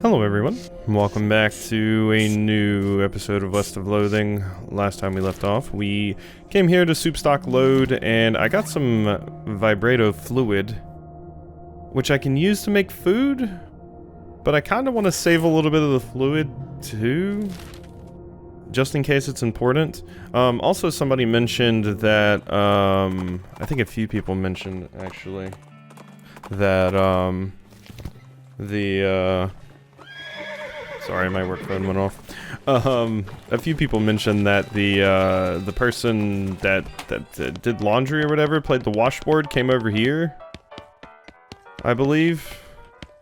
Hello everyone, welcome back to a new episode of West of Loathing. Last time we left off, we came here to soup stock load, and I got some vibrato fluid, which I can use to make food, but I kind of want to save a little bit of the fluid too, just in case it's important. Also somebody mentioned that, I think a few people mentioned actually, that sorry, my work phone went off. A few people mentioned that the person that did laundry or whatever, played the washboard, came over here, I believe,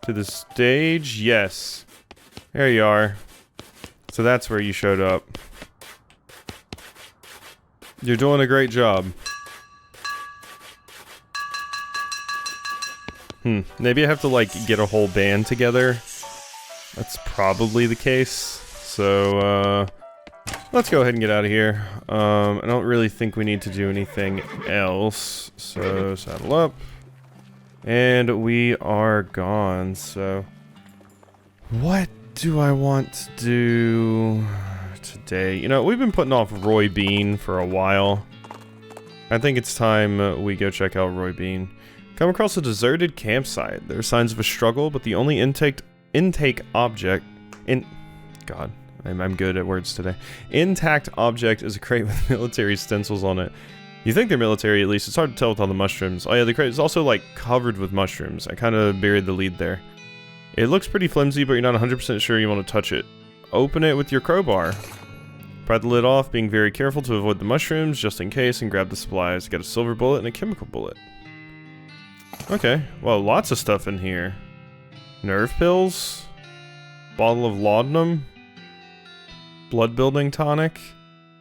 to the stage. Yes, there you are. So that's where you showed up. You're doing a great job. Maybe I have to like get a whole band together. That's probably the case. So, let's go ahead and get out of here. I don't really think we need to do anything else. So, saddle up. And we are gone, so... What do I want to do today? You know, we've been putting off Roy Bean for a while. I think it's time we go check out Roy Bean. Come across a deserted campsite. There are signs of a struggle, but the only intake object God, I'm good at words today. Intact object is a crate with military stencils on it. You think they're military, at least. It's hard to tell with all the mushrooms. Oh yeah, the crate is also like covered with mushrooms. I kind of buried the lead there. It looks pretty flimsy, but you're not 100% sure you want to touch it. Open it with your crowbar. Pry the lid off, being very careful to avoid the mushrooms, just in case, and grab the supplies. Got a silver bullet and a chemical bullet. Okay, well, lots of stuff in here. Nerve pills, bottle of laudanum, blood building tonic,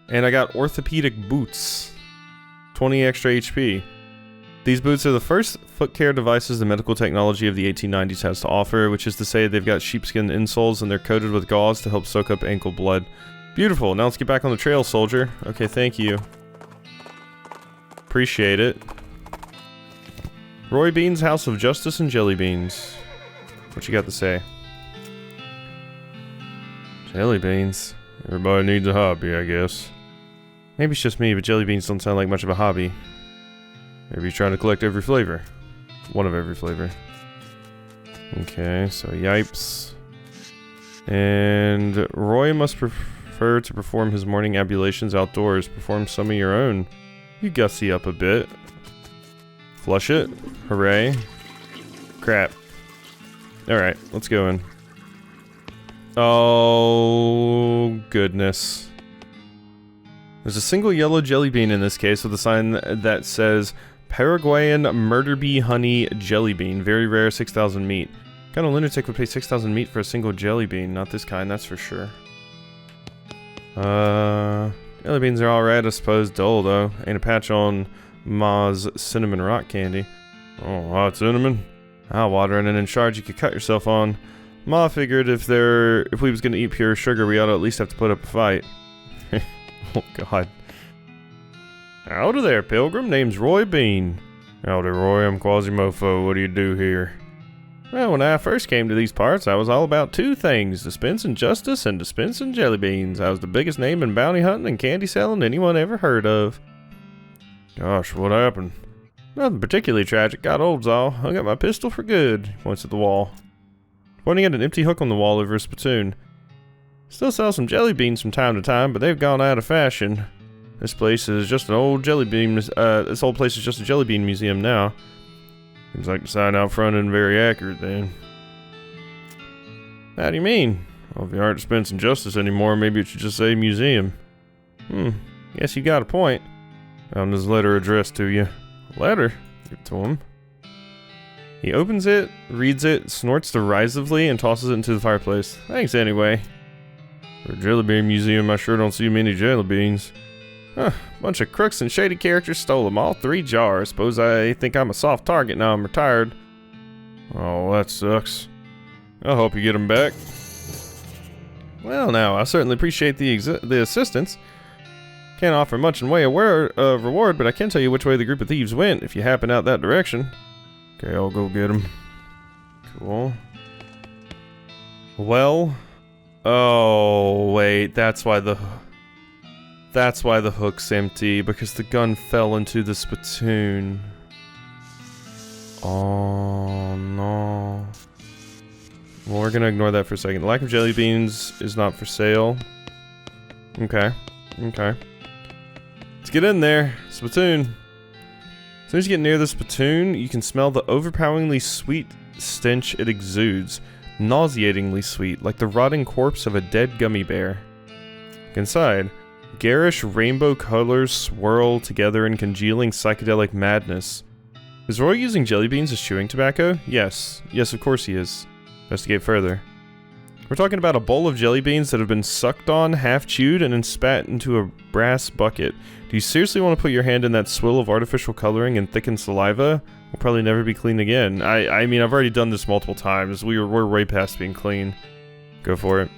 and I got orthopedic boots, 20 extra HP. These boots are the first foot care devices the medical technology of the 1890s has to offer, which is to say they've got sheepskin insoles and they're coated with gauze to help soak up ankle blood. Beautiful, now let's get back on the trail, soldier. Okay, thank you. Appreciate it. Roy Bean's House of Justice and Jelly Beans. What you got to say? Jelly beans. Everybody needs a hobby, I guess. Maybe it's just me, but jelly beans don't sound like much of a hobby. Maybe you're trying to collect every flavor. One of every flavor. Okay, so yipes. And Roy must prefer to perform his morning ablutions outdoors. Perform some of your own. You gussy up a bit. Flush it. Hooray. Crap. Alright, let's go in. Oh, goodness. There's a single yellow jelly bean in this case with a sign that says Paraguayan murder bee honey jelly bean. Very rare, 6,000 meat. What kind of lunatic would pay 6,000 meat for a single jelly bean? Not this kind, that's for sure. Jelly beans are alright, I suppose. Dull, though. Ain't a patch on Ma's cinnamon rock candy. Oh, hot cinnamon? I'll water it and in charge you could cut yourself on. Ma figured if we was gonna eat pure sugar, we ought to at least have to put up a fight. Oh god. Howdy there, pilgrim. Name's Roy Bean. Howdy, Roy. I'm Quasimodo. What do you do here? Well, when I first came to these parts, I was all about two things: dispensing justice and dispensing jelly beans. I was the biggest name in bounty hunting and candy selling anyone ever heard of. Gosh, what happened? Nothing particularly tragic. Got old's all. Hung up my pistol for good. Points at the wall. Pointing at an empty hook on the wall over a spittoon. Still sell some jelly beans from time to time, but they've gone out of fashion. This place is just an old jelly bean. This old place is just a jelly bean museum now. Seems like the sign out front isn't very accurate then. How do you mean? Well, if you aren't dispensing justice anymore, maybe it should just say museum. Guess you got a point. Found this letter addressed to you. Letter? Give it to him. He opens it, reads it, snorts derisively, and tosses it into the fireplace. Thanks anyway. For a jelly bean museum, I sure don't see many jelly beans. Huh, bunch of crooks and shady characters stole them, all 3 jars. Suppose I think I'm a soft target now I'm retired. Oh, that sucks. I'll help you get them back. Well now, I certainly appreciate the assistance. Can't offer much in way of reward, but I can tell you which way the group of thieves went if you happen out that direction. Okay, I'll go get them. Cool. Well... Oh, wait, that's why the hook's empty, because the gun fell into the spittoon. Oh, no. Well, we're gonna ignore that for a second. The lack of jelly beans is not for sale. Okay. Okay. Let's get in there. Spittoon. As soon as you get near the spittoon, you can smell the overpoweringly sweet stench it exudes. Nauseatingly sweet, like the rotting corpse of a dead gummy bear. Inside, garish rainbow colors swirl together in congealing psychedelic madness. Is Roy using jelly beans as chewing tobacco? Yes. Yes, of course he is. Investigate further. We're talking about a bowl of jelly beans that have been sucked on, half chewed, and then spat into a brass bucket. Do you seriously want to put your hand in that swill of artificial coloring and thickened saliva? We'll probably never be clean again. I mean, I've already done this multiple times. We're way past being clean. Go for it.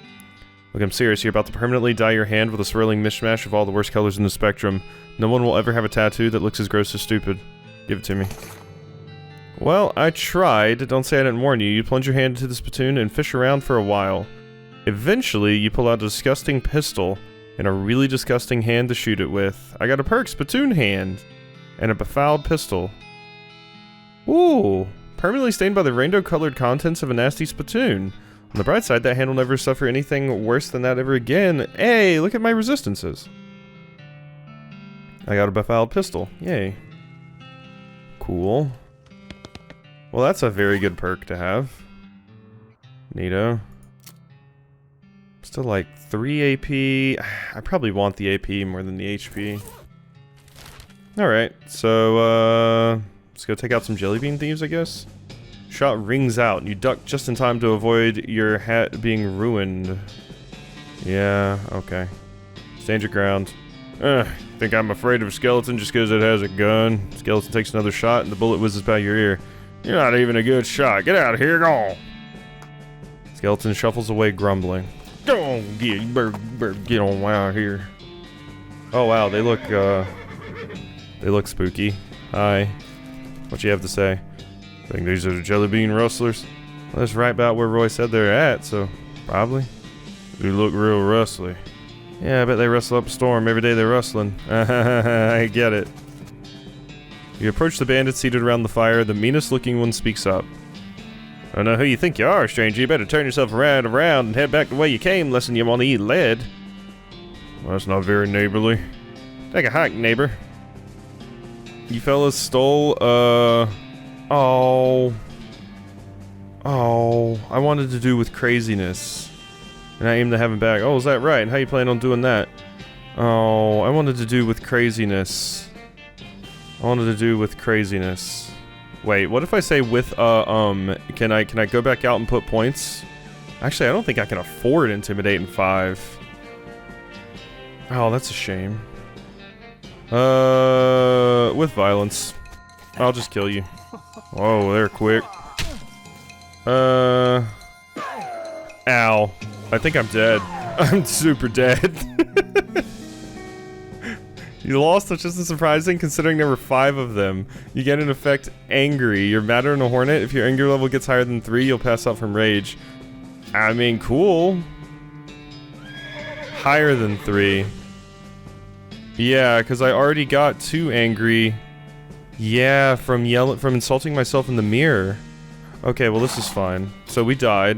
Look, I'm serious. You're about to permanently dye your hand with a swirling mishmash of all the worst colors in the spectrum. No one will ever have a tattoo that looks as gross as stupid. Give it to me. Well, I tried. Don't say I didn't warn you. You plunge your hand into the spittoon and fish around for a while. Eventually, you pull out a disgusting pistol and a really disgusting hand to shoot it with. I got a perk, spittoon hand, and a befouled pistol. Ooh, permanently stained by the rainbow-colored contents of a nasty spittoon. On the bright side, that hand will never suffer anything worse than that ever again. Hey, look at my resistances. I got a befouled pistol. Yay. Cool. Well, that's a very good perk to have. Neato. Still like 3 AP. I probably want the AP more than the HP. Alright, so, let's go take out some jelly bean thieves, I guess. Shot rings out, and you duck just in time to avoid your hat being ruined. Yeah, okay. Stand your ground. Think I'm afraid of a skeleton just because it has a gun. Skeleton takes another shot, and the bullet whizzes by your ear. You're not even a good shot. Get out of here, go on. Skeleton shuffles away, grumbling. Go on, you better get on out of here. Oh wow, they look spooky. Hi. What you have to say? Think these are the jelly bean rustlers? Well, that's right about where Roy said they're at, so probably. They look real rustly. Yeah, I bet they rustle up a storm every day they're rustling. I get it. You approach the bandits seated around the fire. The meanest looking one speaks up. I don't know who you think you are, stranger. You better turn yourself around and head back the way you came, lest you want to eat lead. Well, that's not very neighborly. Take a hike, neighbor. You fellas stole, Oh, I wanted to do with craziness. And I aim to have him back. Oh, is that right? How you plan on doing that? Oh, I wanted to do with craziness. Wait, what if I say with, can I go back out and put points? Actually, I don't think I can afford Intimidate in 5. Oh, that's a shame. With violence. I'll just kill you. Oh, they're quick. Ow. I think I'm dead. I'm super dead. You lost, which isn't surprising considering there were 5 of them. You get in effect angry. You're madder than a hornet. If your anger level gets higher than 3, you'll pass out from rage. I mean, cool. Higher than 3. Yeah, because I already got 2 angry. Yeah, from insulting myself in the mirror. Okay, well this is fine. So we died.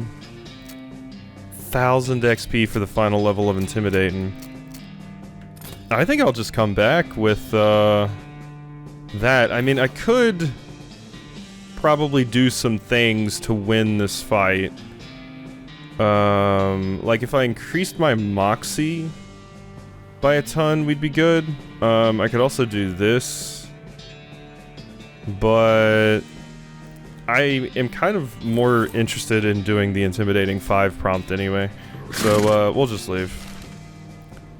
1000 XP for the final level of Intimidating. I think I'll just come back with, that. I mean, I could probably do some things to win this fight. Like if I increased my Moxie by a ton, we'd be good. I could also do this. But I am kind of more interested in doing the Intimidating 5 prompt anyway. So, we'll just leave.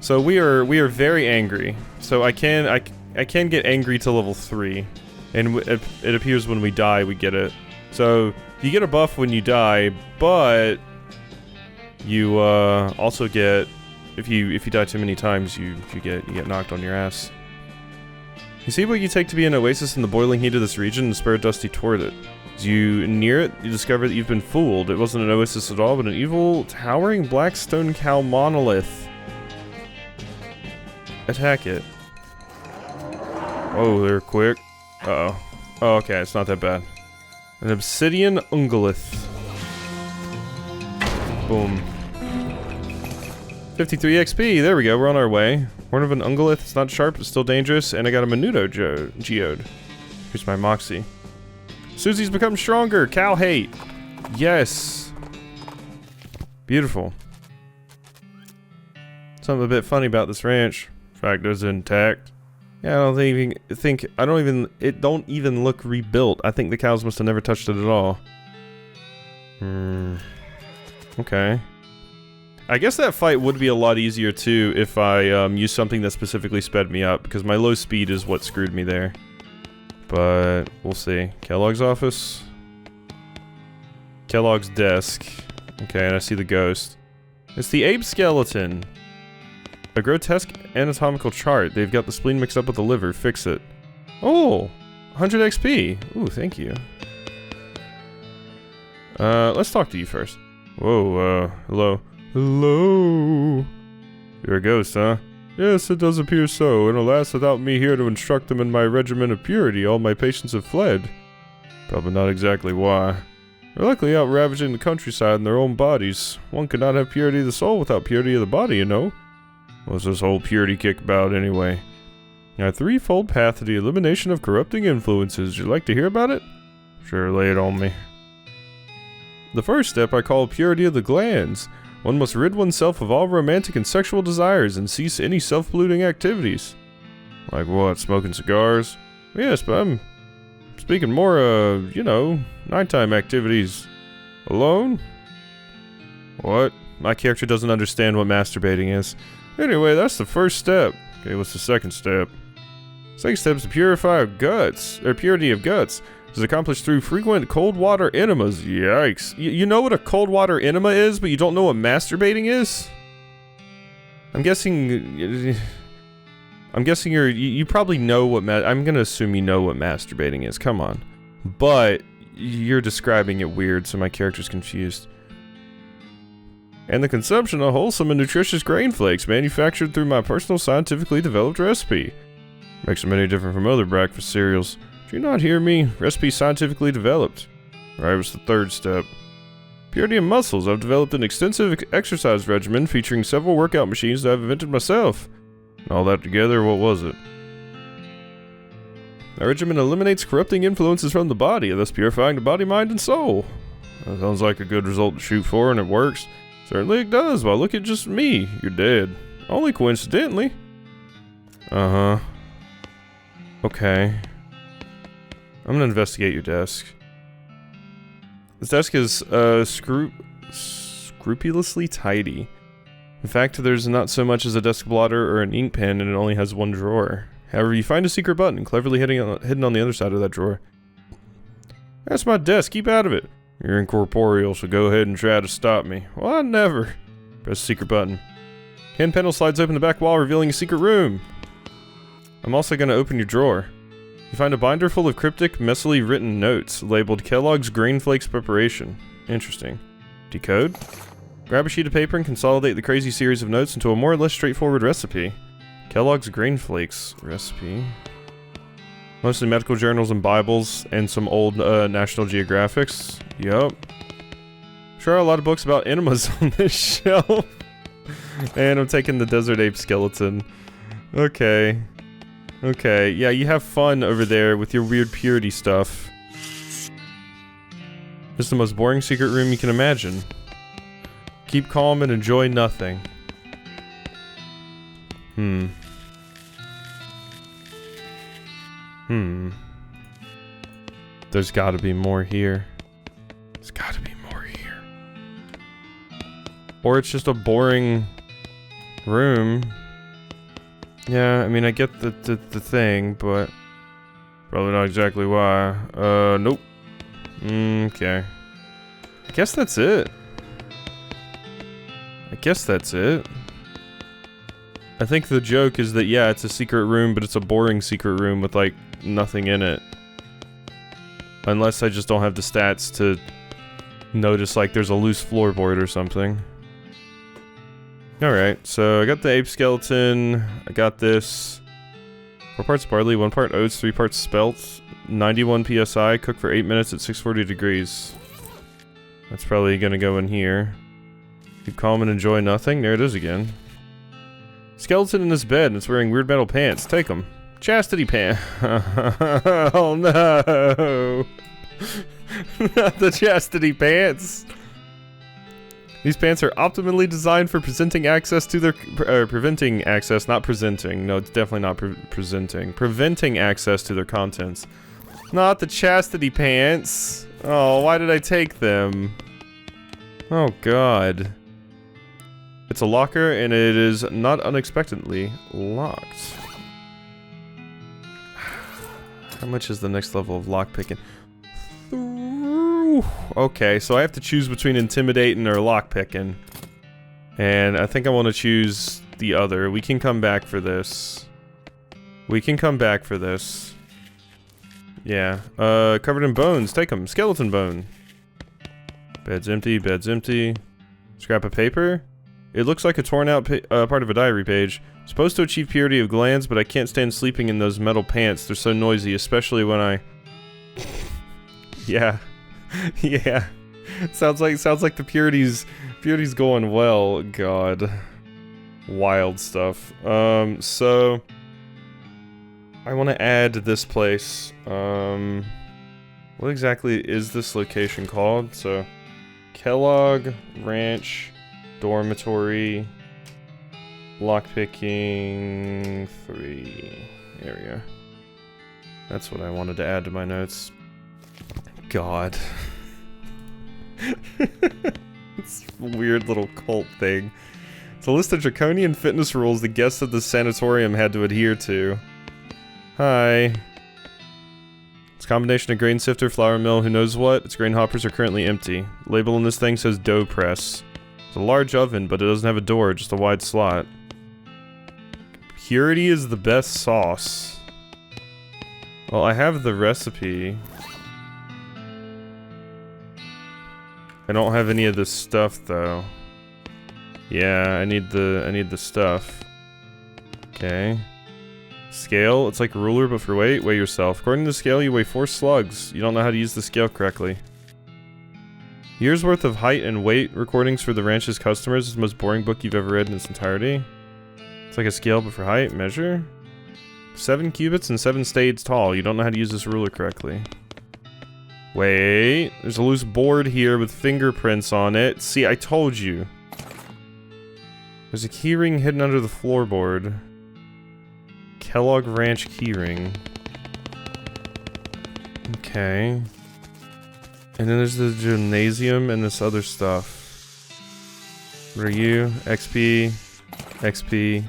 So we are very angry. So I can get angry to level 3, and it appears when we die we get it. So you get a buff when you die, but you also get if you die too many times you get knocked on your ass. You see what you take to be an oasis in the boiling heat of this region and spur Dusty toward it. As you near it, you discover that you've been fooled. It wasn't an oasis at all, but an evil, towering black stone cow monolith. Attack it. Oh, they're quick. Uh-oh. Oh, okay, it's not that bad. An obsidian ungolith. Boom. 53 XP, there we go, we're on our way. Horn of an ungolith, it's not sharp, it's still dangerous, and I got a Menudo geode. Here's my Moxie. Susie's become stronger, cow hate. Yes. Beautiful. Something a bit funny about this ranch. Fact is intact. Yeah, it don't even look rebuilt. I think the cows must have never touched it at all. Okay. I guess that fight would be a lot easier too if I used something that specifically sped me up, because my low speed is what screwed me there. But we'll see. Kellogg's office. Kellogg's desk. Okay, and I see the ghost. It's the ape skeleton. A grotesque anatomical chart. They've got the spleen mixed up with the liver. Fix it. Oh! 100 XP. Ooh, thank you. Let's talk to you first. Whoa, hello. Hello? You're a ghost, huh? Yes, it does appear so, and alas, without me here to instruct them in my regimen of purity, all my patients have fled. Probably not exactly why. They're likely out ravaging the countryside in their own bodies. One could not have purity of the soul without purity of the body, you know? What's this whole purity kick about, anyway? A threefold path to the elimination of corrupting influences. You'd like to hear about it? Sure, lay it on me. The first step I call purity of the glands. One must rid oneself of all romantic and sexual desires and cease any self-polluting activities. Like what, smoking cigars? Yes, but I'm speaking more of, you know, nighttime activities. Alone? What? My character doesn't understand what masturbating is. Anyway, that's the first step. Okay, what's the second step? Second step is to purify guts, or purity of guts. This is accomplished through frequent cold water enemas. Yikes. You know what a cold water enema is, but you don't know what masturbating is? I'm guessing you probably know what I'm gonna assume you know what masturbating is, come on. But, you're describing it weird, so my character's confused. And the consumption of wholesome and nutritious grain flakes manufactured through my personal scientifically developed recipe. Makes them any different from other breakfast cereals. Do you not hear me? Recipe scientifically developed. Right, was the third step. Purity of muscles. I've developed an extensive exercise regimen featuring several workout machines that I've invented myself. And all that together, what was it? The regimen eliminates corrupting influences from the body, thus purifying the body, mind, and soul. That sounds like a good result to shoot for, and it works. Certainly it does. Well, look at just me. You're dead. Only coincidentally. Uh-huh. Okay. I'm gonna investigate your desk. This desk is, scrupulously tidy. In fact, there's not so much as a desk blotter or an ink pen, and it only has one drawer. However, you find a secret button cleverly hidden on the other side of that drawer. That's my desk, keep out of it. You're incorporeal, so go ahead and try to stop me. Well, I never. Press the secret button. Hand panel slides open the back wall, revealing a secret room. I'm also gonna open your drawer. You find a binder full of cryptic, messily written notes, labeled Kellogg's Grain Flakes Preparation. Interesting. Decode? Grab a sheet of paper and consolidate the crazy series of notes into a more or less straightforward recipe. Kellogg's Grain Flakes recipe. Mostly medical journals and Bibles, and some old National Geographics. Yup. Sure are a lot of books about enemas on this shelf. And I'm taking the Desert Ape Skeleton. Okay. Okay, yeah, you have fun over there with your weird purity stuff. This is the most boring secret room you can imagine. Keep calm and enjoy nothing. There's gotta be more here. There's gotta be more here. Or it's just a boring room. Yeah, I mean, I get the thing, but probably not exactly why. Nope. Okay. I guess that's it. I think the joke is that, yeah, it's a secret room, but it's a boring secret room with, like, nothing in it. Unless I just don't have the stats to notice, like, there's a loose floorboard or something. Alright, so I got the ape skeleton, I got this. 4 parts barley, 1 part oats, 3 parts spelt, 91 psi, cook for 8 minutes at 640 degrees. That's probably gonna go in here. Keep calm and enjoy nothing. There it is again. Skeleton in this bed and it's wearing weird metal pants. Take them. Chastity pants. Oh no! Not the chastity pants. These pants are optimally designed for presenting access to their preventing access, not presenting. No, it's definitely not presenting. Preventing access to their contents. Not the chastity pants. Oh, why did I take them? Oh god. It's a locker and it is not unexpectedly locked. How much is the next level of lockpicking? Okay, so I have to choose between intimidating or lockpicking. And I think I want to choose the other. We can come back for this. We can come back for this. Yeah. Covered in bones. Take them. Skeleton bone. Bed's empty. Bed's empty. Scrap of paper. It looks like a torn out part of a diary page. Supposed to achieve purity of glands, but I can't stand sleeping in those metal pants. They're so noisy, especially when I... Yeah. Yeah. Sounds like the purity's going well. God. Wild stuff. So I want to add this place. What exactly is this location called? So Kellog Ranch Dormitory Lockpicking 3 area. That's what I wanted to add to my notes. God. It's a weird little cult thing. It's a list of draconian fitness rules the guests of the sanatorium had to adhere to. Hi. It's a combination of grain sifter, flour mill, who knows what. Its grain hoppers are currently empty. Label on this thing says dough press. It's a large oven, but it doesn't have a door, just a wide slot. Purity is the best sauce. Well, I have the recipe. I don't have any of this stuff though. Yeah, I need the stuff. Okay. Scale, it's like a ruler but for weight. Weigh yourself. According to the scale, you weigh 4 slugs. You don't know how to use the scale correctly. Years worth of height and weight recordings for the ranch's customers. It's the most boring book you've ever read in its entirety. It's like a scale but for height. Measure. 7 cubits and 7 stades tall. You don't know how to use this ruler correctly. Wait, there's a loose board here with fingerprints on it. See, I told you. There's a keyring hidden under the floorboard. Kellog Ranch keyring. Okay. And then there's the gymnasium and this other stuff. What are you? XP, XP,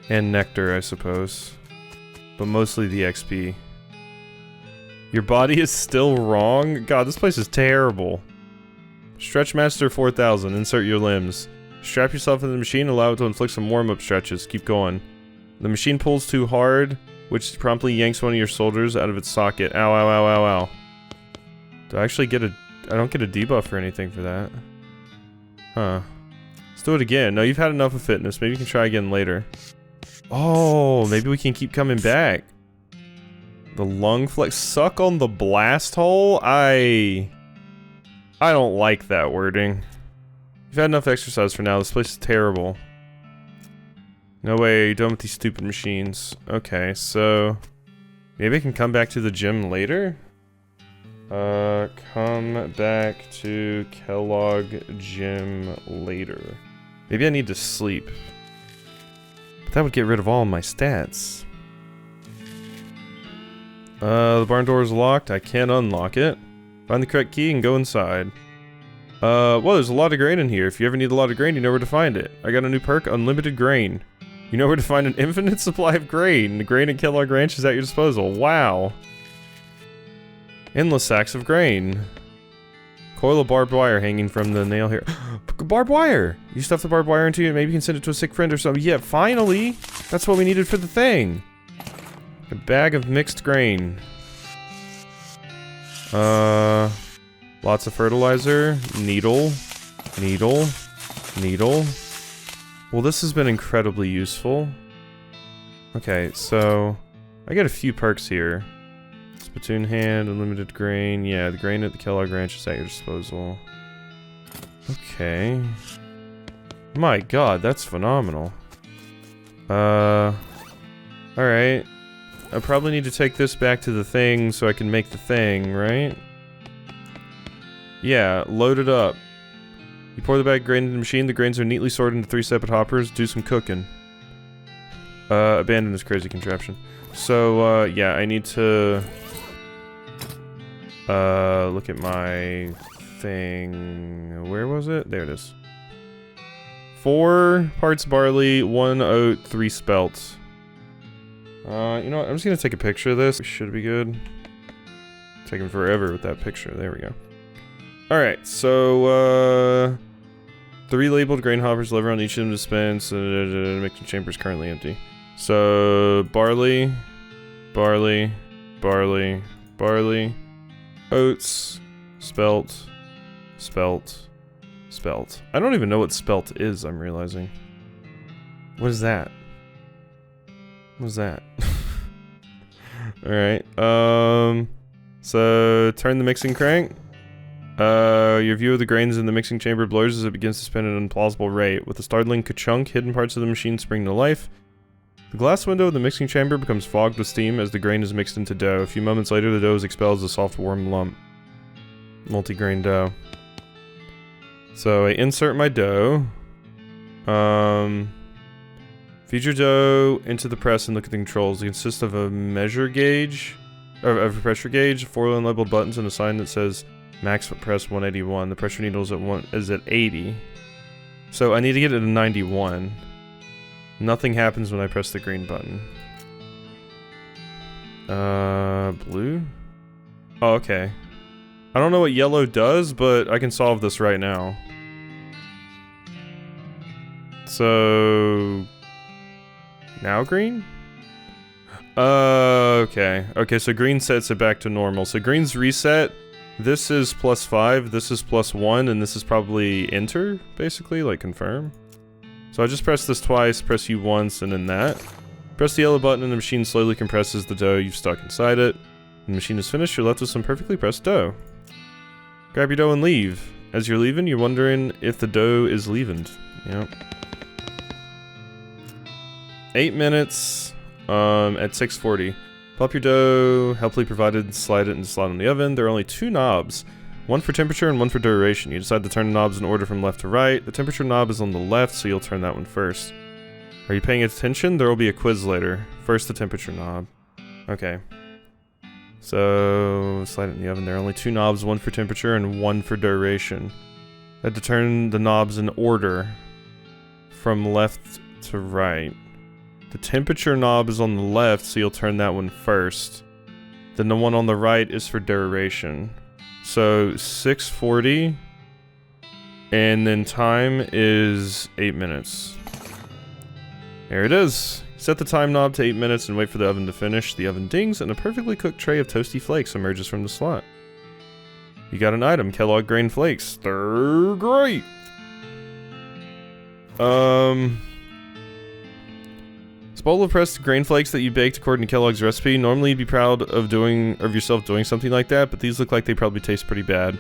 and nectar, I suppose. But mostly the XP. Your body is still wrong? God, this place is terrible. Stretch Master 4000. Insert your limbs. Strap yourself into the machine. Allow it to inflict some warm-up stretches. Keep going. The machine pulls too hard, which promptly yanks one of your shoulders out of its socket. Ow, ow, ow, ow, ow. Do I actually get a... I don't get a debuff or anything for that. Huh. Let's do it again. No, you've had enough of fitness. Maybe you can try again later. Oh, maybe we can keep coming back. The lung flex. Suck on the blast hole? I don't like that wording. You've had enough exercise for now. This place is terrible. No way, you're done with these stupid machines. Okay, so... maybe I can come back to the gym later? Come back to Kellog Gym later. Maybe I need to sleep. But that would get rid of all of my stats. The barn door is locked. I can't unlock it. Find the correct key and go inside. Well, there's a lot of grain in here. If you ever need a lot of grain, you know where to find it. I got a new perk, Unlimited Grain. You know where to find an infinite supply of grain. The grain at Kellog Ranch is at your disposal. Wow. Endless sacks of grain. Coil of barbed wire hanging from the nail here. Barbed wire! You stuff the barbed wire into it, maybe you can send it to a sick friend or something. Yeah, finally! That's what we needed for the thing. A bag of mixed grain. Lots of fertilizer. Needle. Needle. Needle. Well, this has been incredibly useful. Okay, so I get a few perks here. Spittoon hand, unlimited grain. Yeah, the grain at the Kellog Ranch is at your disposal. Okay. My god, that's phenomenal. Alright. I probably need to take this back to the thing so I can make the thing, right? Yeah, load it up. You pour the bag of grain into the machine. The grains are neatly sorted into 3 separate hoppers. Do some cooking. Abandon this crazy contraption. So, yeah, I need to... look at my thing. Where was it? There it is. 4 parts barley, 1 oat, 3 spelt. You know what? I'm just gonna take a picture of this. Should be good. Taking forever with that picture. There we go. Alright, so, 3 labeled grain hoppers, lever on each of them dispense. Mixing chamber is currently empty. So, barley, barley, barley, barley, oats, spelt, spelt, spelt. I don't even know what spelt is, I'm realizing. What is that? What is that? Alright, so, turn the mixing crank. Your view of the grains in the mixing chamber blurs as it begins to spin at an implausible rate. With a startling ka-chunk, hidden parts of the machine spring to life. The glass window of the mixing chamber becomes fogged with steam as the grain is mixed into dough. A few moments later, the dough is expelled as a soft, warm lump. Multi-grain dough. So, I insert my dough. Feed your dough into the press and look at the controls. It consists of a measure gauge, or of a pressure gauge, 4 unlabeled buttons, and a sign that says max press 181. The pressure needle is at 80. So I need to get it at 91. Nothing happens when I press the green button. Blue? Oh, okay. I don't know what yellow does, but I can solve this right now. So... now green? Okay. Okay, so green sets it back to normal. So green's reset. This is +5, this is +1, and this is probably enter, basically, like confirm. So I just press this twice, press U once, and then that. Press the yellow button and the machine slowly compresses the dough you've stuck inside it. When the machine is finished, you're left with some perfectly pressed dough. Grab your dough and leave. As you're leaving, you're wondering if the dough is leavened. Yep. 8 minutes, at 6:40. Pop your dough, helpfully provided, slide it in the slot in the oven. There are only 2 knobs, one for temperature and one for duration. You decide to turn the knobs in order from left to right. The temperature knob is on the left, so you'll turn that one first. Are you paying attention? There will be a quiz later. First, the temperature knob. Okay. So, slide it in the oven. There are only 2 knobs, one for temperature and one for duration. I had to turn the knobs in order from left to right. The temperature knob is on the left, so you'll turn that one first. Then the one on the right is for duration. So 6:40, and then time is 8 minutes. There it is. Set the time knob to 8 minutes and wait for the oven to finish. The oven dings, and a perfectly cooked tray of toasty flakes emerges from the slot. You got an item, Kellogg grain flakes. They're great! Bowl of pressed grain flakes that you baked according to Kellogg's recipe. Normally you'd be proud of yourself doing something like that, but these look like they probably taste pretty bad.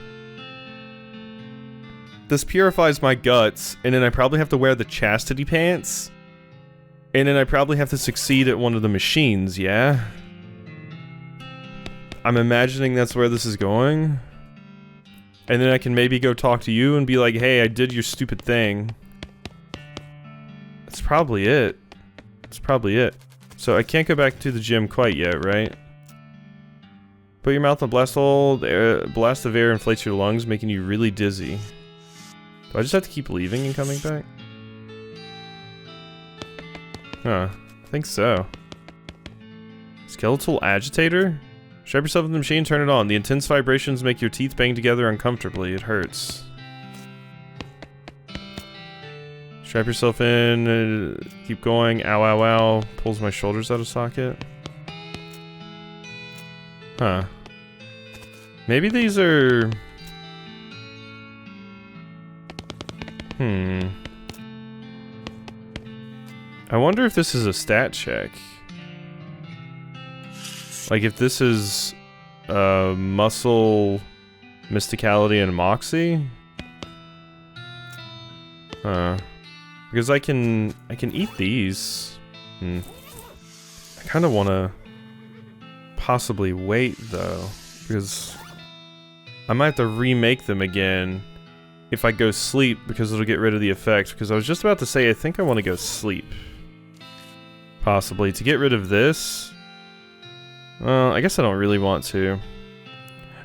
This purifies my guts, and then I probably have to wear the chastity pants. And then I probably have to succeed at one of the machines, yeah? I'm imagining that's where this is going. And then I can maybe go talk to you and be like, hey, I did your stupid thing. That's probably it. That's probably it. So I can't go back to the gym quite yet, right? Put your mouth in a blast hole. The blast of air inflates your lungs, making you really dizzy. Do I just have to keep leaving and coming back? Huh. I think so. Skeletal agitator? Strap yourself in the machine, turn it on. The intense vibrations make your teeth bang together uncomfortably. It hurts. Strap yourself in, keep going, ow ow ow, pulls my shoulders out of socket. Huh. Maybe these are... I wonder if this is a stat check. Like if this is muscle, mysticality, and moxie? Because I can eat these. I kind of want to possibly wait though, because I might have to remake them again if I go sleep, because it'll get rid of the effect. Because I was just about to say I think I want to go sleep. Possibly to get rid of this. I guess I don't really want to.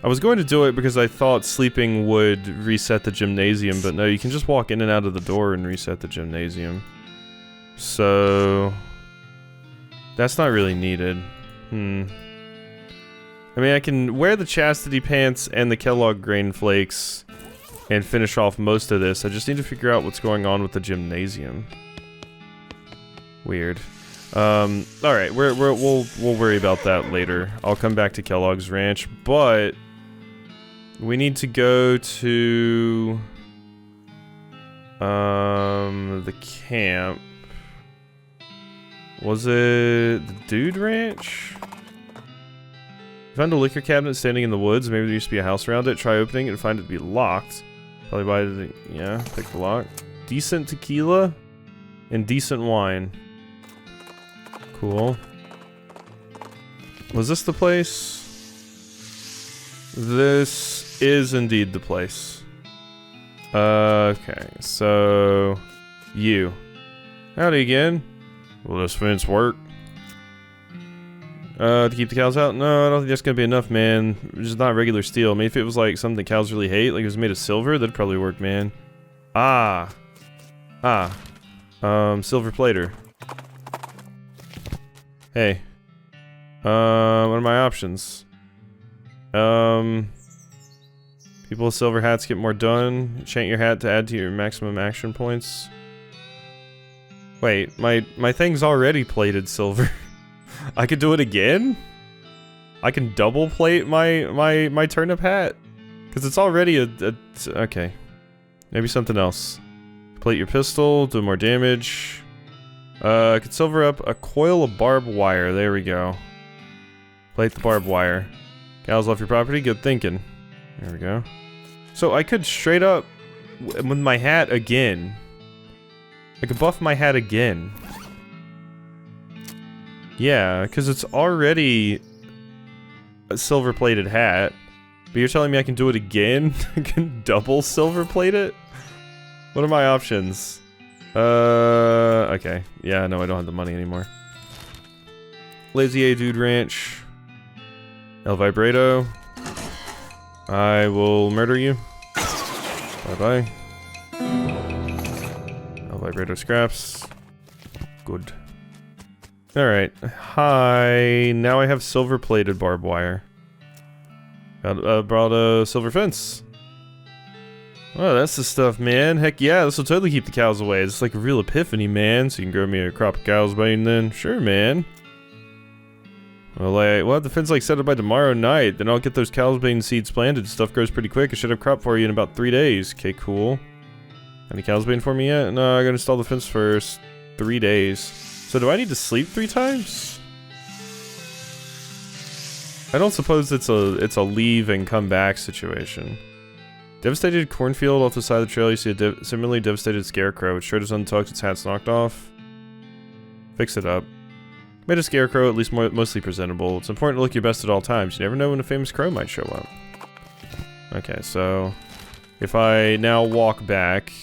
I was going to do it because I thought sleeping would reset the gymnasium, but no, you can just walk in and out of the door and reset the gymnasium. So... that's not really needed. I mean, I can wear the chastity pants and the Kellogg grain flakes and finish off most of this. I just need to figure out what's going on with the gymnasium. Weird. Alright, we'll worry about that later. I'll come back to Kellogg's Ranch, but we need to go to the camp. Was it the Dude Ranch? Found a liquor cabinet standing in the woods. Maybe there used to be a house around it. Try opening it and find it to be locked. Probably buy the, yeah, pick the lock. Decent tequila and decent wine. Cool. Was this the place? This is indeed the place. Okay, so... you. Howdy again. Will this fence work? To keep the cows out? No, I don't think that's gonna be enough, man. It's just not regular steel. I mean, if it was like something cows really hate, like it was made of silver, that'd probably work, man. Silver plater. Hey. What are my options? People with silver hats get more done. Enchant your hat to add to your maximum action points. Wait, my thing's already plated silver. I could do it again? I can double plate my turnip hat? Because it's already okay. Maybe something else. Plate your pistol, do more damage. Could silver up a coil of barbed wire. There we go. Plate the barbed wire. Cows off your property? Good thinking. There we go. So I could straight up, with my hat again. I could buff my hat again. Yeah, because it's already a silver-plated hat. But you're telling me I can do it again? I can double silver-plate it? What are my options? Okay. Yeah, no, I don't have the money anymore. Lazy A Dude Ranch. El Vibrato. I will murder you. Bye-bye. El Vibrato scraps. Good. Alright. Hi. Now I have silver-plated barbed wire. Brought a silver fence. Oh, that's the stuff, man. Heck yeah, this will totally keep the cows away. It's like a real epiphany, man. So you can grow me a crop of cow's bane then. Sure, man. Well, we'll have the fence like set up by tomorrow night. Then I'll get those cow's bane seeds planted. Stuff grows pretty quick. I should have crop for you in about 3 days. Okay, cool. Any cow's bane for me yet? No, I gotta install the fence first. 3 days. So do I need to sleep 3 times? I don't suppose it's a leave and come back situation. Devastated cornfield off the side of the trail. You see a similarly devastated scarecrow. Its shirt is untucked, its hat's knocked off. Fix it up. Made a scarecrow at least mostly presentable. It's important to look your best at all times. You never know when a famous crow might show up. Okay, so if I now walk back,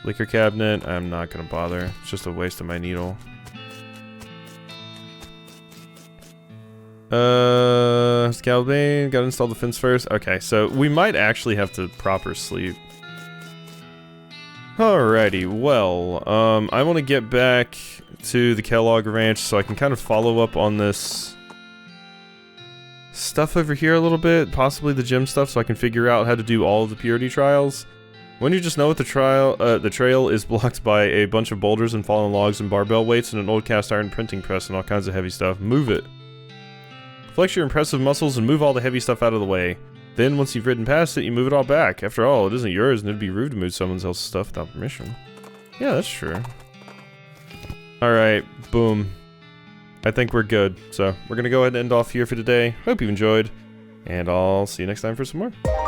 liquor cabinet, I'm not gonna bother. It's just a waste of my needle. Scalbane, gotta install the fence first. Okay, so we might actually have to proper sleep. Alrighty, well, I want to get back to the Kellogg Ranch so I can kind of follow up on this stuff over here a little bit, possibly the gym stuff, so I can figure out how to do all of the purity trials. When you just know what the trail is blocked by a bunch of boulders and fallen logs and barbell weights and an old cast iron printing press and all kinds of heavy stuff, move it. Flex your impressive muscles and move all the heavy stuff out of the way. Then, once you've ridden past it, you move it all back. After all, it isn't yours, and it'd be rude to move someone else's stuff without permission. Yeah, that's true. Alright, boom. I think we're good. So, we're gonna go ahead and end off here for today. Hope you enjoyed, and I'll see you next time for some more.